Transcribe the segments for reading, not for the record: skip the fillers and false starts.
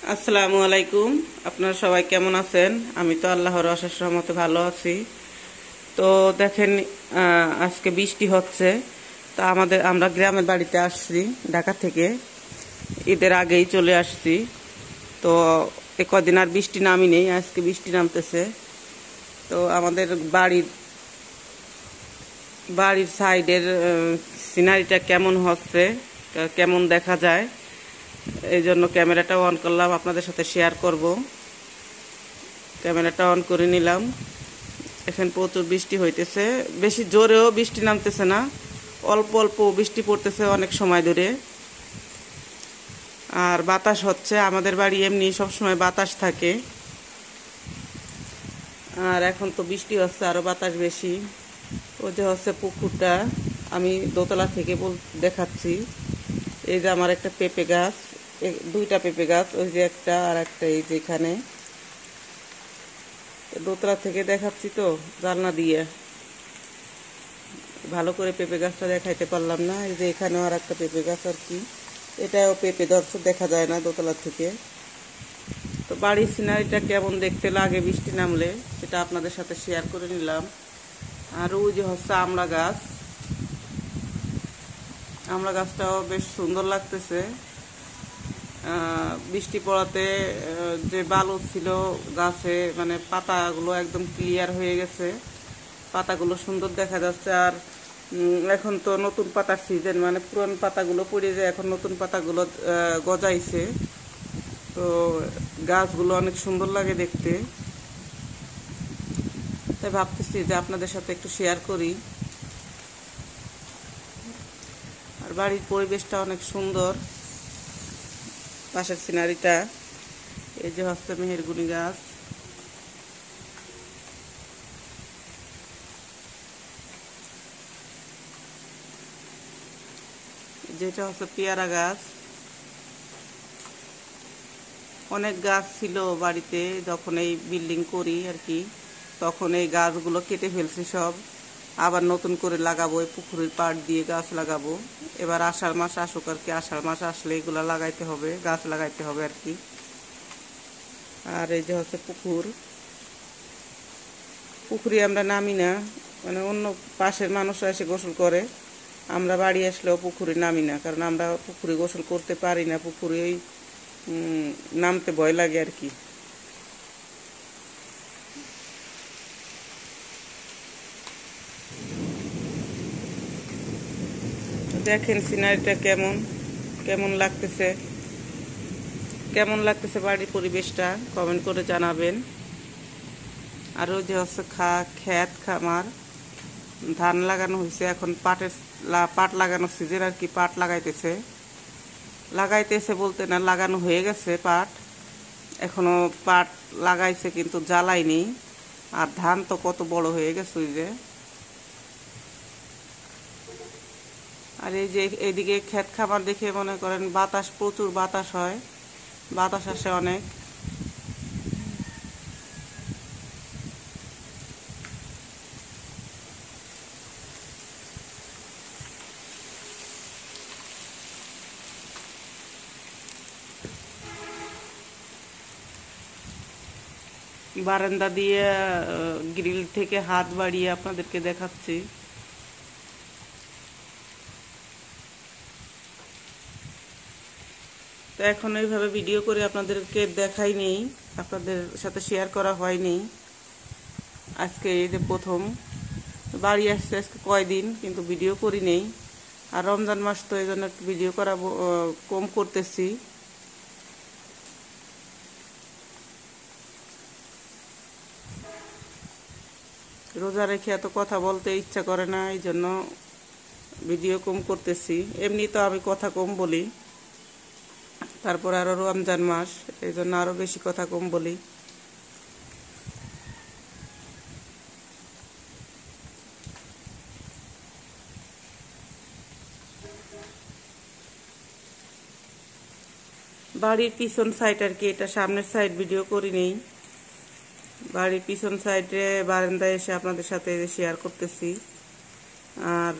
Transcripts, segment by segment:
আসসালামু আলাইকুম। আপনারা সবাই কেমন আছেন? আমি তো আল্লাহর অশেষ রহমতে ভালো আছি। তো দেখেন, আজকে বৃষ্টি হচ্ছে। তা আমরা গ্রামের বাড়িতে আসছি ঢাকা থেকে। ঈদের আগেই চলে আসছি। তো এ কদিন আর বৃষ্টি নামি নেই, আজকে বৃষ্টি নামতেছে। তো আমাদের বাড়ির সাইডের সিনারিটা কেমন হচ্ছে, কেমন দেখা যায়, এই জন্য ক্যামেরাটা অন করলাম, আপনাদের সাথে শেয়ার করব। ক্যামেরাটা অন করে নিলাম। এখন প্রচুর বৃষ্টি হইতেছে, বেশি জোরেও বৃষ্টি নামতেছে না, অল্প অল্প বৃষ্টি পড়তেছে অনেক সময় ধরে। আর বাতাস হচ্ছে, আমাদের বাড়ি এমনি সবসময় বাতাস থাকে। আর এখন তো বৃষ্টি হচ্ছে, আরও বাতাস বেশি। ওই যে হচ্ছে পুকুরটা, আমি দোতলা থেকে দেখাচ্ছি। এই যে আমার একটা পেঁপে গাছ, দুইটা পেঁপে গাছ, ওই যে একটা আর একটা এই যে এখানে। দোতলা থেকে দেখাচ্ছি তো জানলা দিয়ে, ভালো করে পেঁপে গাছটা দেখাইতে পারলাম না। এই যে এখানেও আর একটা পেঁপে গাছ আর কি, এটাও পেঁপে ধরছে, দেখা যায় না দোতলা থেকে। তো বাড়ির সিনারিটা কেমন দেখতে লাগে বৃষ্টি নামলে, সেটা আপনাদের সাথে শেয়ার করে নিলাম। আর ওই যে হচ্ছে আমড়া গাছ, আমড়া গাছটাও বেশ সুন্দর লাগতেছে। বৃষ্টি পড়াতে যে বালু ছিল গাছে, মানে পাতাগুলো একদম ক্লিয়ার হয়ে গেছে, পাতাগুলো সুন্দর দেখা যাচ্ছে। আর এখন তো নতুন পাতার সিজন, মানে পুরান পাতাগুলো পড়ে যায়, এখন নতুন পাতাগুলো গজাইছে। তো গাছগুলো অনেক সুন্দর লাগে দেখতে, তাই ভাবতেছি যে আপনাদের সাথে একটু শেয়ার করি। আর বাড়ির পরিবেশটা অনেক সুন্দর, পাশের সিনারিটা। এই যে হচ্ছে মেহেরগুনি গাছ, যেটা হচ্ছে পেয়ারা গাছ। অনেক গাছ ছিল বাড়িতে, যখন এই বিল্ডিং করি আর কি, তখন এই গাছগুলো কেটে ফেলছি সব, আবার নতুন করে লাগাবো। এই পুকুরের পাড় দিয়ে গাছ লাগাবো। এবার আষাঢ় মাস আসুক আর কি, আষাঢ় মাস আসলে এগুলা লাগাইতে হবে, গাছ লাগাইতে হবে আর কি। আর এই যে হচ্ছে পুকুরে আমরা নামি না, মানে অন্য পাশের মানুষরা এসে গোসল করে, আমরা বাড়ি আসলেও পুকুরে নামি না, কারণ আমরা পুকুরে গোসল করতে পারি না, পুকুরে ওই নামতে ভয় লাগে আর কি। দেখেন সিনারিটা কেমন কেমন লাগতেছে, কেমন লাগতেছে বাড়ির পরিবেশটা কমেন্ট করে জানাবেন। আর ওই যে হচ্ছে ক্ষেত খামার, ধান লাগানো হয়েছে, এখন পাট লাগানো সিজন আর কি, পাট লাগাইতেছে বলতে না, লাগানো হয়ে গেছে পাট, এখনো পাট লাগাইছে কিন্তু জ্বালাইনি। আর ধান তো কত বড় হয়ে গেছে ওই যে। আর এই যে এইদিকে ক্ষেত খামার দেখে মনে করেন বাতাস, প্রচুর বাতাস হয়, বাতাস আসে অনেক। বারান্দা দিয়ে গ্রিল থেকে হাত বাড়িয়ে আপনাদেরকে দেখাচ্ছি। তো এখন এইভাবে ভিডিও করে আপনাদেরকে দেখাই নেই, আপনাদের সাথে শেয়ার করা হয়নি। আজকে এই যে প্রথম বাড়ি আসছে, আজকে কয়দিন কিন্তু ভিডিও করি নেই। আর রমজান মাস তো এই জন্য একটু ভিডিও করা কম করতেছি। রোজা রেখে এত কথা বলতে ইচ্ছা করে না, এই জন্য ভিডিও কম করতেছি। এমনি তো আমি কথা কম বলি, তারপর আরো রমজান মাস, এই জন্য আরো বেশি কথা কম বলি। বাড়ির পিছন সাইড আর কি, এটা সামনের সাইড ভিডিও করি নেই। বাড়ির পিছন সাইডে বারান্দায় এসে আপনাদের সাথে শেয়ার করতেছি। আর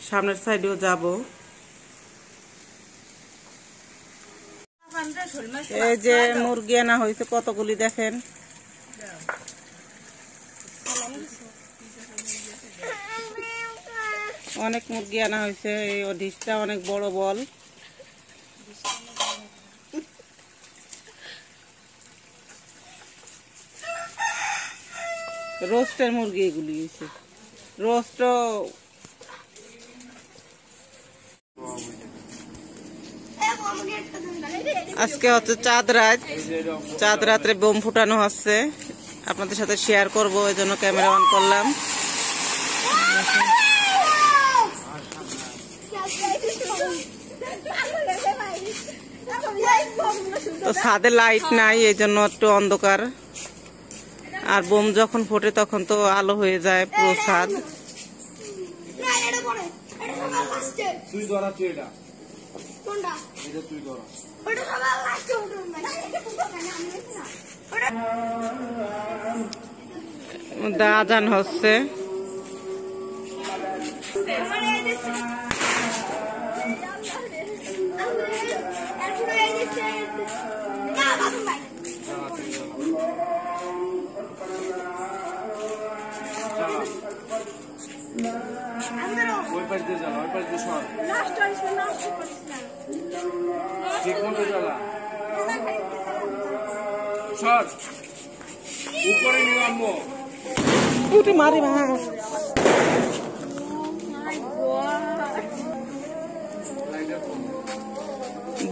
সামনের সাইডেও যাব। এই যে মুরগি আনা হয়েছে কতগুলি দেখেন। অনেক মুরগি আনা হয়েছে। এই ডিশটা অনেক বড় বল। রোস্টের মুরগি এগুলি হয়েছে। রোস্ট আজকে হচ্ছে চাঁদ রাত। চাঁদ রাত্রে বোম ফুটানো হচ্ছে, আপনাদের সাথে শেয়ার করব, এই জন্য ক্যামেরা অন করলাম। তো ছাদে লাইট নাই, এই জন্য একটু অন্ধকার। আর বোম যখন ফোটে তখন তো আলো হয়ে যায় পুরো ছাদ। আজান হচ্ছে। মারি মা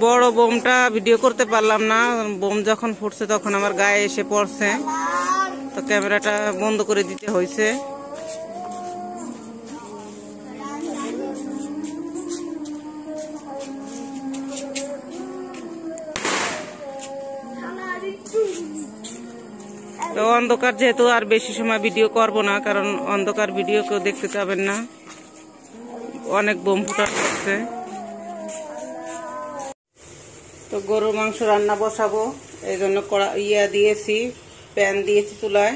বড় বোমটা ভিডিও করতে পারলাম না। বোম যখন ফুটছে তখন আমার গায়ে এসে পড়ছে, তো ক্যামেরাটা বন্ধ করে দিতে হয়েছে। তো অন্ধকার যেহেতু আর বেশি সময় ভিডিও করব না, কারণ অন্ধকার ভিডিও কেউ দেখতে পাবেন না। অনেক বোম ফুটানো হচ্ছে। তো গরুর মাংস রান্না বসাবো, এই জন্য দিয়েছি, প্যান দিয়েছি চুলায়।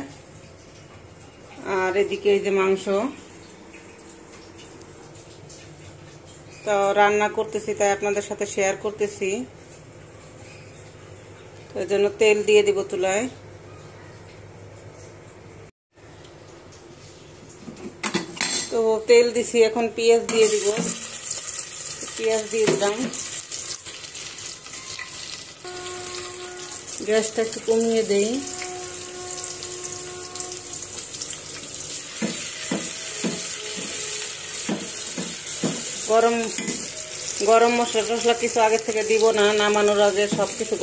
আর এদিকে এই যে মাংস তো রান্না করতেছি, তাই আপনাদের সাথে শেয়ার করতেছি। তো এই জন্য তেল দিয়ে দিব চুলায়। তো তেল দিছি, এখন পেঁয়াজ দিয়ে দিব। পেঁয়াজ দিয়ে দিলাম। গ্যাসটা একটু কমিয়ে দেই। গরম মশলা টসলা কিছু আগে থেকে দিব না, নামানোর আগে সবকিছু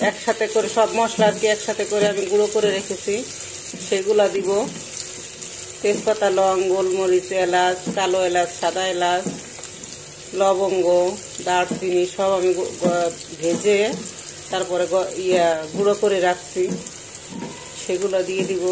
একসাথে করে, সব মশলা আর কি একসাথে করে আমি গুঁড়ো করে রেখেছি, সেগুলা দিব। তেজপাতা, লং, গোলমরিচ, এলাচ, কালো এলাচ, সাদা এলাচ, লবঙ্গ, দারচিনি সব আমি ভেজে তারপরে গুঁড়ো করে রাখছি, সেগুলো দিয়ে দিব।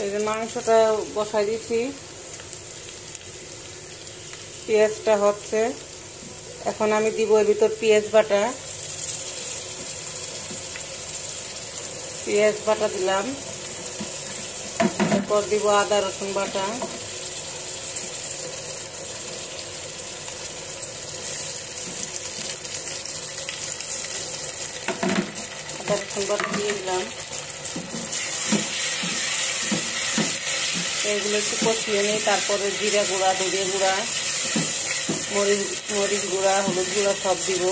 এই যে মাংসটা বসাই দিচ্ছি, পেঁয়াজটা হচ্ছে। এখন আমি দিব এর ভিতর পেঁয়াজ বাটা। পেঁয়াজ বাটা দিলাম, এরপর দিব আদা রসুন বাটা, আদা রসুন বাটা দিয়ে দিলাম। এগুলো একটু কষিয়ে নিই, তারপরে জিরা গুঁড়া, ধনিয়া গুঁড়া, মরিচ গুঁড়া, হলুদ গুঁড়া সব দিব।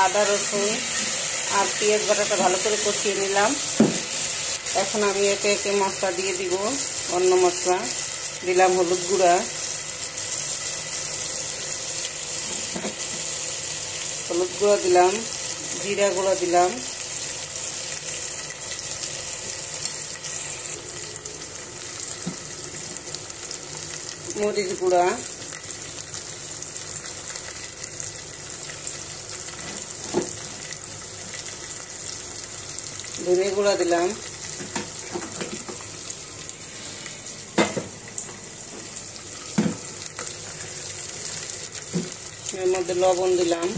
আদা রসুন আর পেঁয়াজ বাটাটা ভালো করে কষিয়ে নিলাম। এখন আমি একে একে মশলা দিয়ে দিব। অন্য মশলা দিলাম, হলুদ গুঁড়া, দিলাম, জিরা গুঁড়া দিলাম, মরিচ গুঁড়া, ধনে গুঁড়া দিলাম, এর মধ্যে লবণ দিলাম,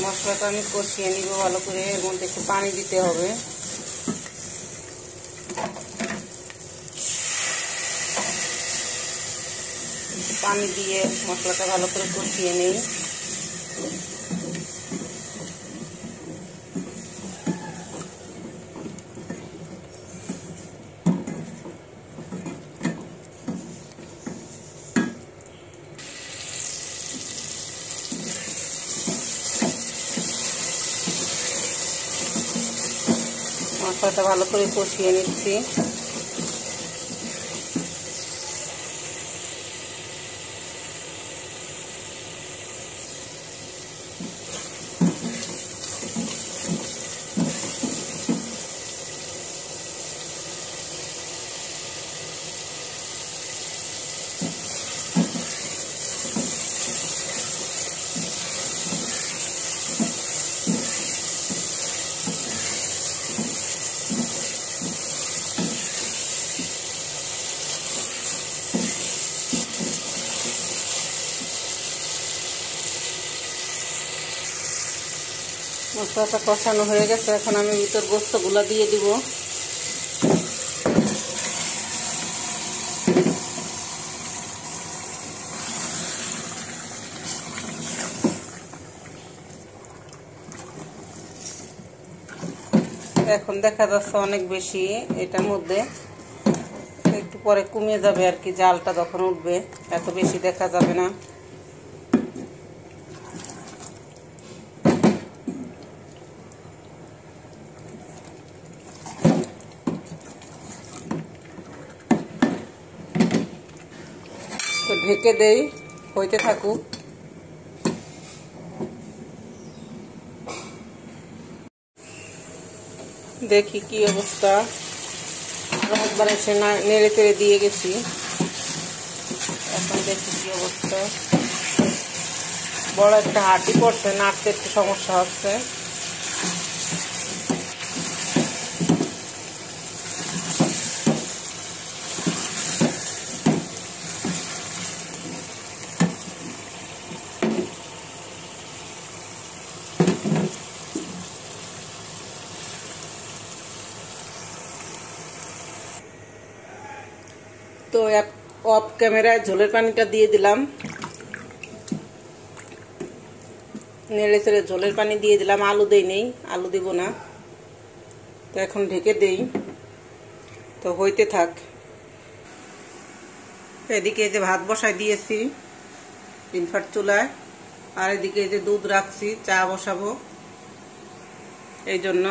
মশলাটা আমি কষিয়ে নিব ভালো করে। এর মধ্যে একটু পানি দিতে হবে। পানি দিয়ে মশলাটা ভালো করে কষিয়ে নিই। মশলাটা ভালো করে কষিয়ে নিচ্ছি। মশলাটা কষানো হয়ে গেছে, এখন আমি ভিতর গোস্তগুলা দিয়ে দিব। এখন দেখা যাচ্ছে অনেক বেশি, এটার মধ্যে একটু পরে কমে যাবে আর কি, জালটা যখন উঠবে এত বেশি দেখা যাবে না। তো ঢেকে দেই, হইতে থাকুক। দেখি কি অবস্থা। একবার এসে নেড়ে চেড়ে দিয়ে গেছি, এখন দেখি কি অবস্থা। বড় একটা হাঁটি পড়ছে, নাড়তে একটু সমস্যা হচ্ছে। তো অফ ক্যামেরায় ঝোলের পানিটা দিয়ে দিলাম, নেড়ে চেড়ে ঝোলের পানি দিয়ে দিলাম। আলু দেই নেই, আলু দিব না। তো এখন ঢেকে দেই, তো হইতে থাক। এদিকে এই যে ভাত বসাই দিয়েছি ইনফাট চুলায়, আর এদিকে এই যে দুধ রাখছি, চা বসাবো এই জন্য।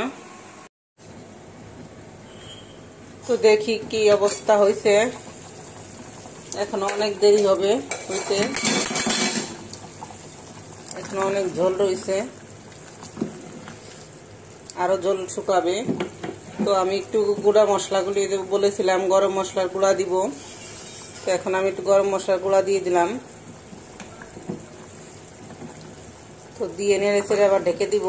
তো দেখি কি অবস্থা হয়েছে, এখনো অনেক দেরি হবে হইতে, এখনো অনেক ঝোল রয়েছে, আরো ঝোল শুকাবে। তো আমি একটু গুঁড়া মশলাগুলি বলেছিলাম গরম মশলার গুঁড়া দিব, তো এখন আমি একটু গরম মশলার গুঁড়া দিয়ে দিলাম। তো দিয়ে নেড়ে চেড়ে আবার ঢেকে দিব।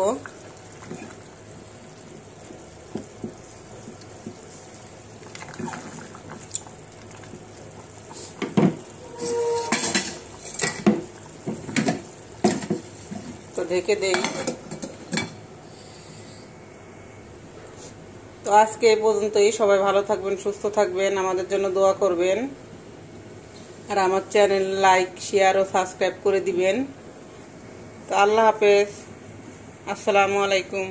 তো ঢেকে দেই। তো আজকে এই পর্যন্তই। সবাই ভালো থাকবেন, সুস্থ থাকবেন, আমাদের জন্য দোয়া করবেন, আর আমার চ্যানেল লাইক, শেয়ার ও সাবস্ক্রাইব করে দিবেন। তো আল্লাহ হাফেজ, আসসালামু আলাইকুম।